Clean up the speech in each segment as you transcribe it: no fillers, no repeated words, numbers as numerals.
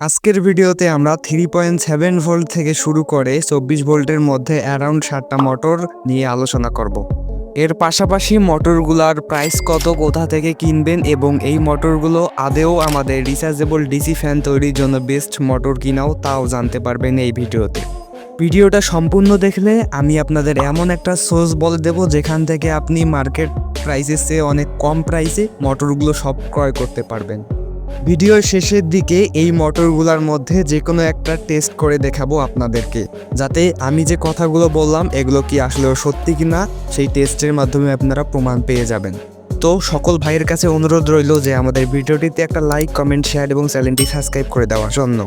আজকের ভিডিওতে আমরা 3.7 ভোল্ট থেকে শুরু করে 24 ভোল্টের মধ্যে অ্যারাউন্ড 7টা মোটর নিয়ে আলোচনা করব। এর পাশাপাশি মোটরগুলোর প্রাইস কত, কোথা থেকে কিনবেন এবং এই মোটরগুলো আদেও আমাদের রিচার্জেবল ডিসি ফ্যান তৈরির জন্য বেস্ট মোটর কিনাও তাও জানতে পারবেন এই ভিডিওতে। ভিডিওটা সম্পূর্ণ দেখলে আমি আপনাদের এমন একটা সোর্স বলে দেব যেখান থেকে আপনি মার্কেট প্রাইসের চেয়ে অনেক কম প্রাইসে মোটরগুলো সব ক্রয় করতে পারবেন। ভিডিওর শেষের দিকে এই মোটরগুলোর মধ্যে যে কোনো একটা টেস্ট করে দেখাবো আপনাদেরকে, যাতে আমি যে কথাগুলো বললাম এগুলো কি আসলেও সত্যি কিনা সেই টেস্টের মাধ্যমে আপনারা প্রমাণ পেয়ে যাবেন। তো সকল ভাইয়ের কাছে অনুরোধ রইল যে আমাদের ভিডিওটিতে একটা লাইক, কমেন্ট, শেয়ার এবং চ্যানেলটি সাবস্ক্রাইব করে দেওয়ার জন্য।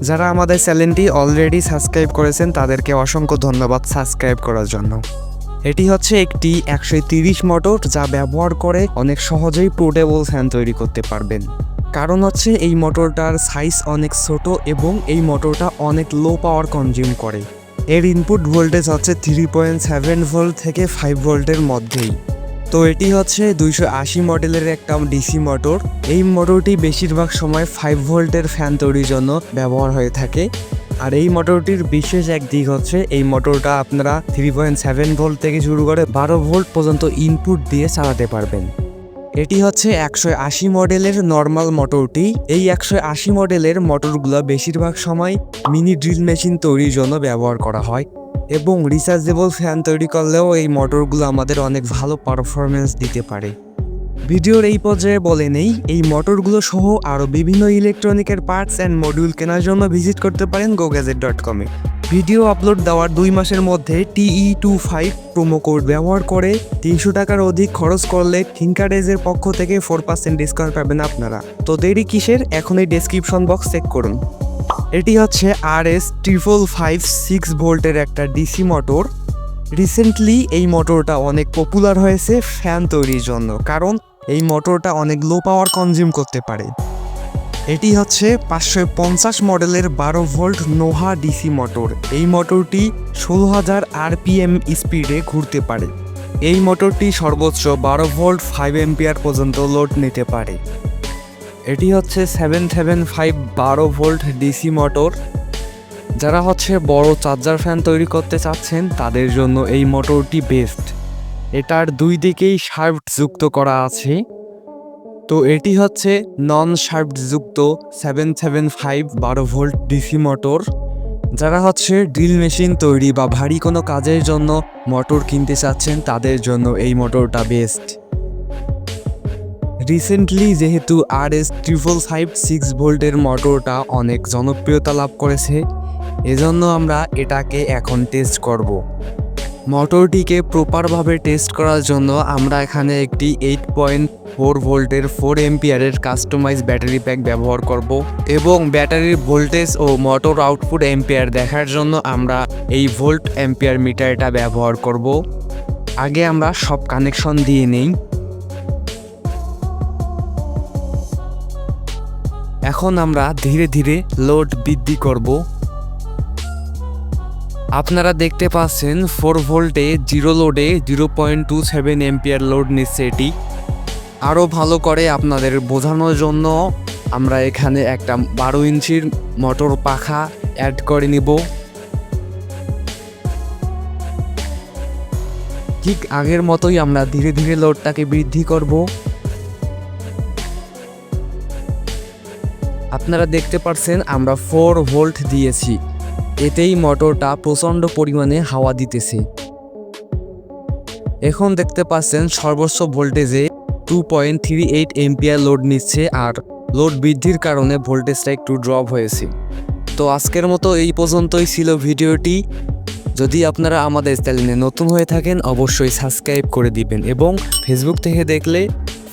যারা আমাদের চ্যানেলটি অলরেডি সাবস্ক্রাইব করেছেন তাদেরকে অসংখ্য ধন্যবাদ সাবস্ক্রাইব করার জন্য। এটি হচ্ছে একটি 130 মোটর, যা ব্যবহার করে অনেক সহজেই পোর্টেবল ফ্যান তৈরি করতে পারবেন। কারণ হচ্ছে এই মোটরটার সাইজ অনেক ছোট এবং এই মোটরটা অনেক লো পাওয়ার কনজিউম করে। এর ইনপুট ভোল্টেজ হচ্ছে 3.7 ভোল্ট থেকে 5 ভোল্টের মধ্যেই। তো এটি হচ্ছে 280 মডেলের একটা ডিসি মোটর। এই মোটরটি বেশিরভাগ সময় 5 ভোল্টের ফ্যান তৈরির জন্য ব্যবহার হয়ে থাকে। আর এই মোটরটির বিশেষ এক দিক হচ্ছে এই মোটরটা আপনারা 3.7 ভোল্ট থেকে শুরু করে 12 ভোল্ট পর্যন্ত ইনপুট দিয়ে চালাতে পারবেন। এটি হচ্ছে 180 মডেলের নর্মাল মোটরটি। এই 180 মডেলের মোটরগুলো বেশিরভাগ সময় মিনি ড্রিল মেশিন তৈরির জন্য ব্যবহার করা হয় এবং রিচার্জেবল ফ্যান তৈরি করলেও এই মোটরগুলো আমাদের অনেক ভালো পারফরমেন্স দিতে পারে। ভিডিওর এই পর্যায়ে বলে নেই, এই মোটরগুলো সহ আরও বিভিন্ন ইলেকট্রনিকের পার্টস অ্যান্ড মডিউল কেনার জন্য ভিজিট করতে পারেন gogadget.com-এ। ভিডিও আপলোড দেওয়ার 2 মাসের মধ্যে TE25 প্রোমো কোড ব্যবহার করে 300 টাকার অধিক খরচ করলে TinkerEdge-এর পক্ষ থেকে 4% ডিসকাউন্ট পাবেন আপনারা। তো দেরি কিসের, এখনই ডেসক্রিপশন বক্স চেক করুন। এটি হচ্ছে RS555 6 ভোল্টের একটা ডিসি মোটর। রিসেন্টলি এই মোটরটা অনেক পপুলার হয়েছে ফ্যান তৈরির জন্য, কারণ এই মোটরটা অনেক লো পাওয়ার কনজিউম করতে পারে। এটি হচ্ছে 550 মডেলের 12 ভোল্ট নোহা ডিসি মোটর। এই মোটরটি 16,000 RPM স্পিডে ঘুরতে পারে। এই মোটরটি সর্বোচ্চ 12 ভোল্ট 5 এম্পিয়ার পর্যন্ত লোড নিতে পারে। এটি হচ্ছে 775 12 ভোল্ট ডিসি মোটর। যারা হচ্ছে বড় চার্জার ফ্যান তৈরি করতে চাচ্ছেন তাদের জন্য এই মোটরটি বেস্ট। এটার দুই দিকেই শাফট যুক্ত করা আছে। তো এটি হচ্ছে নন শাফট যুক্ত 775 12 ভোল্ট ডিসি মোটর। যারা হচ্ছে ড্রিল মেশিন তৈরি বা ভারী কোনো কাজের জন্য মোটর কিনতে চাচ্ছেন তাদের জন্য এই মোটরটা বেস্ট। রিসেন্টলি যেহেতু RS555 6 ভোল্টের মোটরটা অনেক জনপ্রিয়তা লাভ করেছে, এজন্য আমরা এটাকে এখন টেস্ট করব। মোটরটিকে প্রপারভাবে টেস্ট করার জন্য আমরা এখানে একটি 8.4 ভোল্টের 4 এম্পিয়ারের কাস্টমাইজ ব্যাটারি প্যাক ব্যবহার করব এবং ব্যাটারির ভোল্টেজ ও মোটর আউটপুট এম্পিয়ার দেখার জন্য আমরা এই ভোল্ট এম্পিয়ার মিটারটা ব্যবহার করব। আগে আমরা সব কানেকশন দিয়ে নেই। এখন আমরা ধীরে ধীরে লোড বৃদ্ধি করব। আপনারা দেখতে পাচ্ছেন 4 ভোল্টে 0 লোডে 0.27 এম্পিয়ার লোড নিচ্ছে এটি। আরও ভালো করে আপনাদের বোঝানোর জন্য আমরা এখানে একটা 12 ইঞ্চির মোটর পাখা অ্যাড করে নিব। ঠিক আগের মতোই আমরা ধীরে ধীরে লোডটাকে বৃদ্ধি করব। আপনারা দেখতে পাচ্ছেন আমরা 4 ভোল্ট দিয়েছি, এতেই মোটরটা প্রচণ্ড পরিমাণে হাওয়া দিতেছে। এখন দেখতে পাচ্ছেন সর্বোচ্চ ভোল্টেজে 2.38 এম্পিয়ার লোড নিচ্ছে, আর লোড বৃদ্ধির কারণে ভোল্টেজটা একটু ড্রপ হয়েছে। তো আজকের মতো এই পর্যন্তই ছিল ভিডিওটি। যদি আপনারা আমাদের চ্যানেলে নতুন হয়ে থাকেন অবশ্যই সাবস্ক্রাইব করে দিবেন এবং ফেসবুক থেকে দেখলে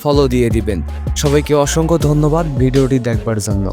ফলো দিয়ে দিবেন। সবাইকে অসংখ্য ধন্যবাদ ভিডিওটি দেখবার জন্য।